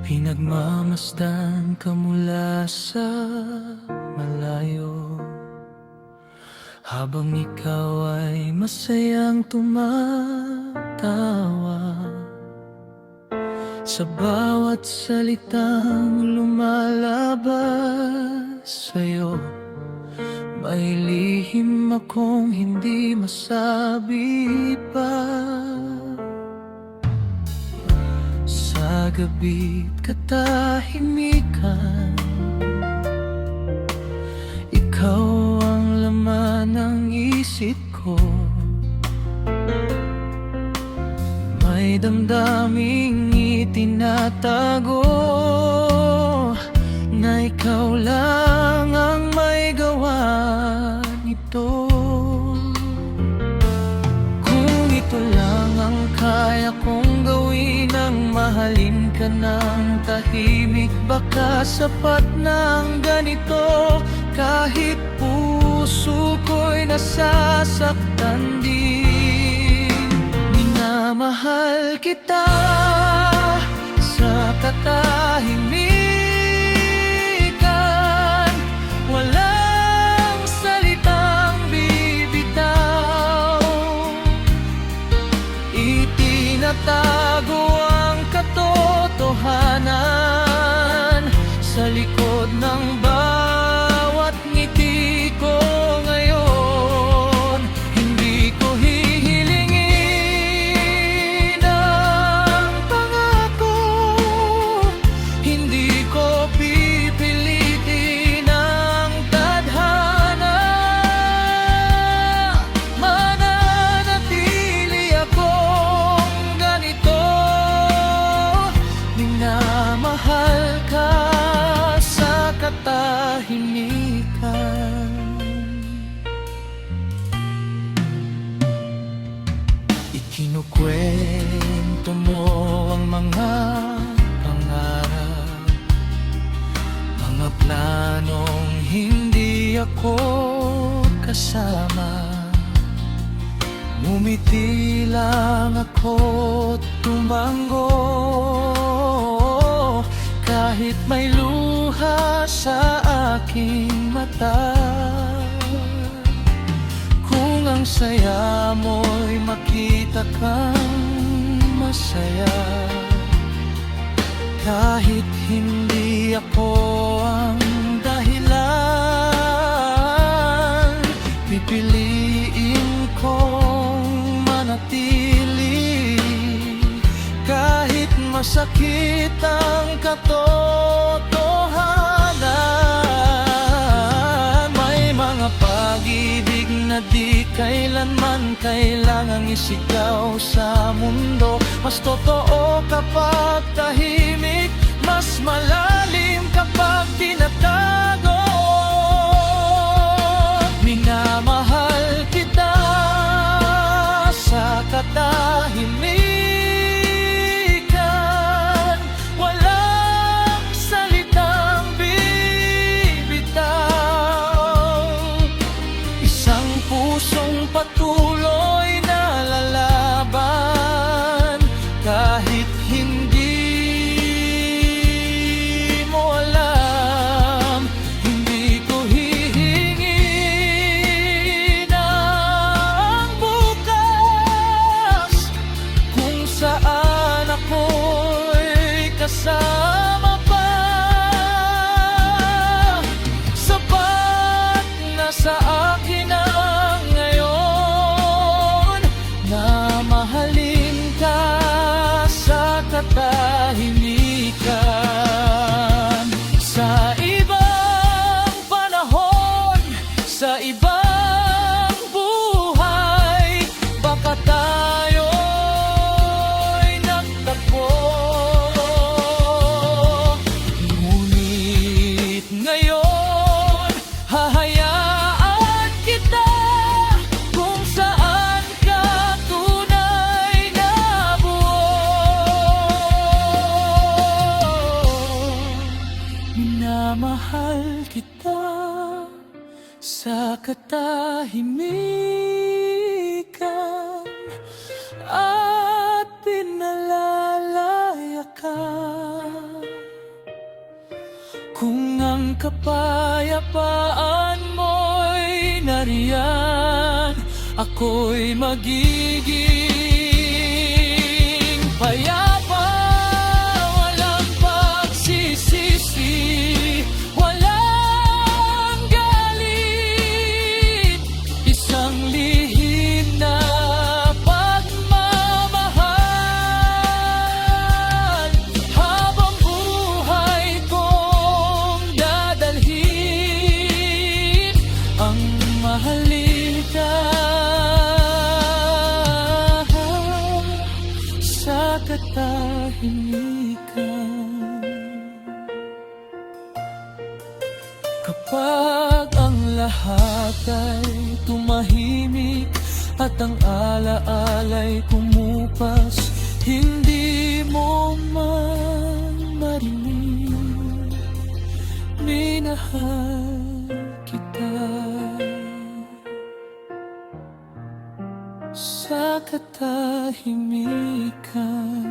Pinagmamasdan ka mula sa malayo, habang ikaw ay masayang tumatawa sa bawat salitang lumalabas sa'yo. May lihim akong hindi masabi pa. Sa gabi't katahimikan, ikaw ang laman ng isip ko. May damdaming itinatago na ikaw lang ang may gawa nito. Kung ito lang ang kaya kong gawin, ang mahalin ka ng tahimik, baka sapat na ang ganito. Kahit puso ko'y nasasaktan din, minamahal kita sa katahimikan. Walang salitang bibitaw, itinatago ang katotohanan sa likod ng bawat ngiti ko ngayon. Hindi ko hihilingin ang pangako, hindi ko pipilitin ang tadhana. Mananatili akong ganito, minamahal ka sa katahimikan. Ikinukwento mo ang mga pangarap, mga planong hindi ako kasama. Ngumiti lang ako't tumango, kahit may luha sa aking mata. Kung ang saya mo'y makita kang masaya, kahit hindi ako ang dahilan, pipiliin kong manatili. Kahit masakit ang katotohanan, may mga pag-ibig na di kailanman kailangang isigaw sa mundo. Mas totoo kapag tahimik, mas malalim kapag tinatago. Minamahal kita sa katahimikan. Walang salitang bibitaw, isang pusong patuloy na lalaban. Kahit hindi mo alam, hindi ko hihingin ang bukas, kung saan ako'y kasama pa. Sapat na sa akin ang ngayon, na mahalin ka sa katahimikan. Sa ibang panahon, sa ibang buhay, baka tayo'y nagtagpo. Ngunit ngayon, hahayaan kita kung saan ka tunay na buo. Minamahal kita sa katahimikan at pinalalaya ka. Kung ang kapayapaan mo'y nariyan, ako'y magiging payapa. Walang pagsisisi, walang galit, isang lihim na pagmamahal. Habang buhay kong dadalhin ang mahalin ka sa katahimikan. Kapag ang lahat ay tumahimik at ang alaala'y kumupas, hindi mo man marinig, minahal kita sa katahimikan.